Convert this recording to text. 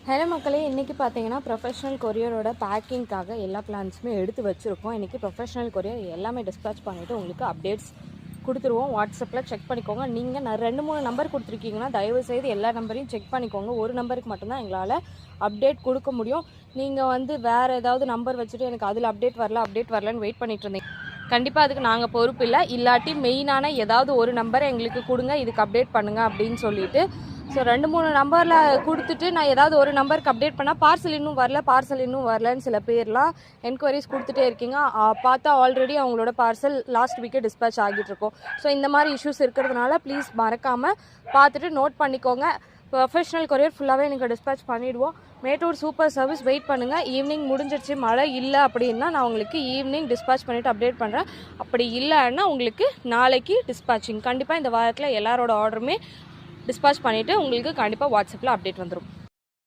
Hello மக்களே, இன்றைக்கி பார்த்தீங்கன்னா ப்ரொஃபஷ்னல் கொரியரோட பேக்கிங்காக எல்லா பிளான்ஸுமே எடுத்து வச்சுருக்கோம். இன்றைக்கி ப்ரொஃபஷ்னல் கொரியர் எல்லாமே டிஸ்பேச் பண்ணிவிட்டு உங்களுக்கு அப்டேட்ஸ் கொடுத்துருவோம். வாட்ஸ்அப்பில் செக் பண்ணிக்கோங்க. நீங்கள் நான் 2-3 நம்பர் கொடுத்துருக்கீங்கன்னா தயவுசெய்து எல்லா நம்பரையும் செக் பண்ணிக்கோங்க. ஒரு நம்பருக்கு மட்டும்தான் எங்களால் அப்டேட் கொடுக்க முடியும். நீங்கள் வேறு ஏதாவது நம்பர் வச்சுட்டு எனக்கு அதில் அப்டேட் வரலன்னு வெயிட் பண்ணிட்டு இருந்தீங்க. கண்டிப்பாக அதுக்கு நாங்கள் பொறுப்பு இல்லை. இல்லாட்டி மெயினான ஏதாவது ஒரு நம்பரை எங்களுக்கு கொடுங்க, இதுக்கு அப்டேட் பண்ணுங்கள் அப்படின்னு சொல்லிட்டு. ஸோ 2-3 நம்பரில் கொடுத்துட்டு நான் ஏதாவது ஒரு நம்பருக்கு அப்டேட் பண்ணால் பார்சல் இன்னும் வரலன்னு சில பேர்லாம் என்கொயரிஸ் கொடுத்துட்டே இருக்கீங்க. பார்த்தா ஆல்ரெடி அவங்களோட பார்சல் லாஸ்ட் வீக்கே டிஸ்பேச் ஆகிட்டுருக்கோம். ஸோ இந்த மாதிரி இஷ்யூஸ் இருக்கிறதுனால ப்ளீஸ் மறக்காமல் பார்த்துட்டு நோட் பண்ணிக்கோங்க. ப்ரொஃபஷ்னல் கொரியர் ஃபுல்லாகவே நீங்கள் டிஸ்பேச் பண்ணிவிடுவோம். மேட்டூர் சூப்பர் சர்வீஸ் வெயிட் பண்ணுங்கள். ஈவினிங் முடிஞ்சிடுச்சு, மழை இல்லை அப்படின்னா நான் உங்களுக்கு ஈவினிங் டிஸ்பேச் பண்ணிவிட்டு அப்டேட் பண்ணுறேன். அப்படி இல்லைன்னா உங்களுக்கு நாளைக்கு டிஸ்பேச்சிங். கண்டிப்பாக இந்த வாரத்தில் எல்லாரோட ஆர்டருமே டிஸ்பேச் பண்ணிவிட்டு உங்களுக்கு கண்டிப்பாக வாட்ஸ்அப்பில் அப்டேட் வந்துடும்.